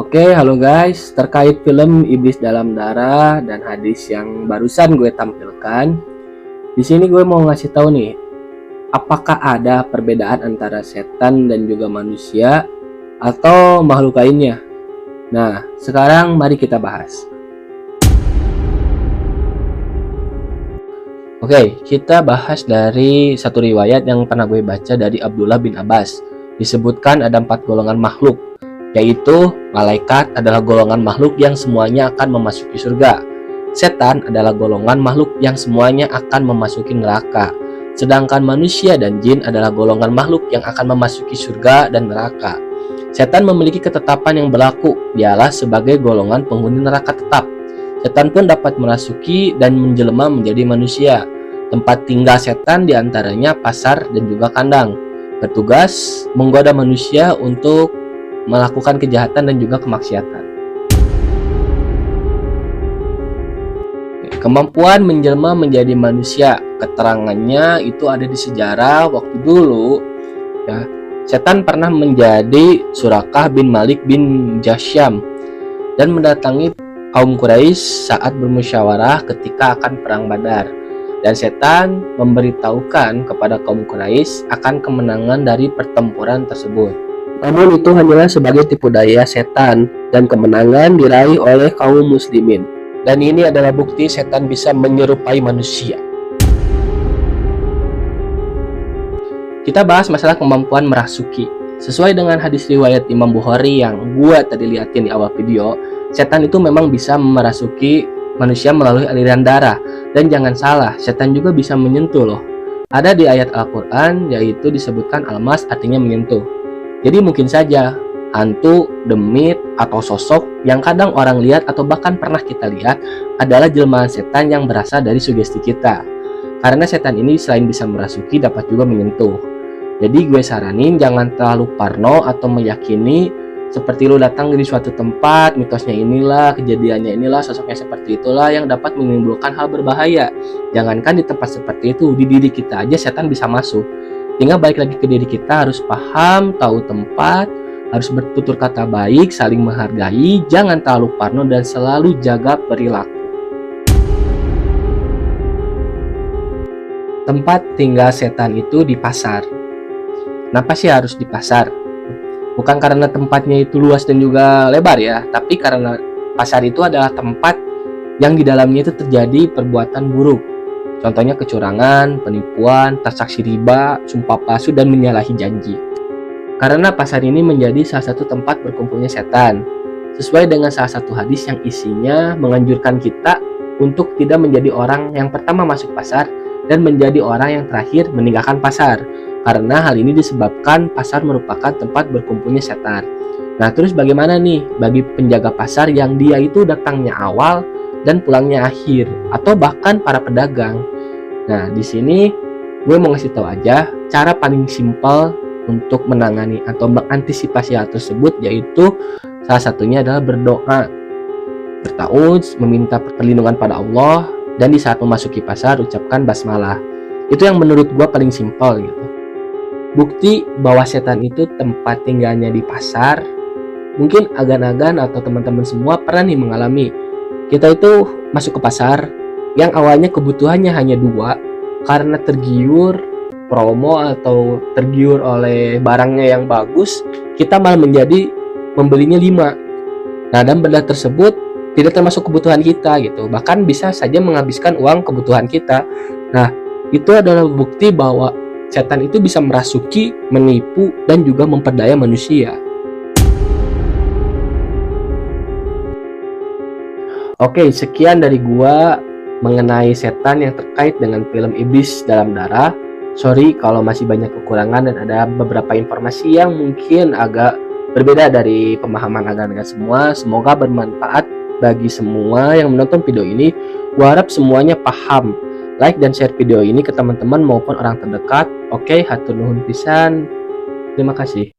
Oke, halo guys. Terkait film Iblis Dalam Darah dan hadis yang barusan gue tampilkan, di sini gue mau ngasih tahu nih, apakah ada perbedaan antara setan dan juga manusia atau makhluk lainnya? Nah, sekarang mari kita bahas. Oke, kita bahas dari satu riwayat yang pernah gue baca dari Abdullah bin Abbas. Disebutkan ada 4 golongan makhluk, yaitu malaikat adalah golongan makhluk yang semuanya akan memasuki surga. Setan adalah golongan makhluk yang semuanya akan memasuki neraka. Sedangkan manusia dan jin adalah golongan makhluk yang akan memasuki surga dan neraka. Setan memiliki ketetapan yang berlaku, dialah sebagai golongan penghuni neraka tetap. Setan pun dapat merasuki dan menjelma menjadi manusia. Tempat tinggal setan diantaranya pasar dan juga kandang. Bertugas menggoda manusia untuk melakukan kejahatan dan juga kemaksiatan. Kemampuan menjelma menjadi manusia, keterangannya itu ada di sejarah waktu dulu ya. Setan pernah menjadi Surakah bin Malik bin Jasyam dan mendatangi kaum Quraisy saat bermusyawarah ketika akan perang Badar. Dan setan memberitahukan kepada kaum Quraisy akan kemenangan dari pertempuran tersebut. Namun itu hanyalah sebagai tipu daya setan dan kemenangan diraih oleh kaum muslimin. Dan ini adalah bukti setan bisa menyerupai manusia. Kita bahas masalah kemampuan merasuki. Sesuai dengan hadis riwayat Imam Bukhari yang gua tadi liatin di awal video, setan itu memang bisa merasuki manusia melalui aliran darah. Dan jangan salah, setan juga bisa menyentuh loh. Ada di ayat Al-Quran, yaitu disebutkan almas artinya menyentuh. Jadi mungkin saja hantu, demit, atau sosok yang kadang orang lihat atau bahkan pernah kita lihat adalah jelmaan setan yang berasal dari sugesti kita. Karena setan ini selain bisa merasuki dapat juga menyentuh. Jadi gue saranin jangan terlalu parno atau meyakini seperti lu datang di suatu tempat, mitosnya inilah, kejadiannya inilah, sosoknya seperti itulah yang dapat menimbulkan hal berbahaya. Jangankan di tempat seperti itu, di diri kita aja setan bisa masuk. Tinggal balik lagi ke diri kita, harus paham, tahu tempat, harus bertutur kata baik, saling menghargai, jangan terlalu parno dan selalu jaga perilaku. Tempat tinggal setan itu di pasar. Kenapa sih harus di pasar? Bukan karena tempatnya itu luas dan juga lebar ya, tapi karena pasar itu adalah tempat yang di dalamnya itu terjadi perbuatan buruk. Contohnya kecurangan, penipuan, transaksi riba, sumpah palsu, dan menyalahi janji. Karena pasar ini menjadi salah satu tempat berkumpulnya setan. Sesuai dengan salah satu hadis yang isinya menganjurkan kita untuk tidak menjadi orang yang pertama masuk pasar dan menjadi orang yang terakhir meninggalkan pasar. Karena hal ini disebabkan pasar merupakan tempat berkumpulnya setan. Nah, terus bagaimana nih bagi penjaga pasar yang dia itu datangnya awal dan pulangnya akhir, atau bahkan para pedagang? Nah, di sini gue mau ngasih tahu aja cara paling simpel untuk menangani atau mengantisipasi hal tersebut, yaitu salah satunya adalah berdoa, bertauz, meminta perlindungan pada Allah, dan di saat memasuki pasar ucapkan basmalah. Itu yang menurut gue paling simpel gitu. Bukti bahwa setan itu tempat tinggalnya di pasar, mungkin agan-agan atau teman-teman semua pernah nih mengalami. Kita itu masuk ke pasar yang awalnya kebutuhannya hanya 2, karena tergiur promo atau tergiur oleh barangnya yang bagus, kita malah menjadi membelinya 5. Nah, dan benda tersebut tidak termasuk kebutuhan kita gitu, bahkan bisa saja menghabiskan uang kebutuhan kita. Nah, itu adalah bukti bahwa setan itu bisa merasuki, menipu, dan juga memperdaya manusia. Oke, sekian dari gua mengenai setan yang terkait dengan film Iblis Dalam Darah. Sorry kalau masih banyak kekurangan dan ada beberapa informasi yang mungkin agak berbeda dari pemahaman agama semua. Semoga bermanfaat bagi semua yang menonton video ini. Gua harap semuanya paham. Like dan share video ini ke teman-teman maupun orang terdekat. Oke, hatur nuhun pisan. Terima kasih.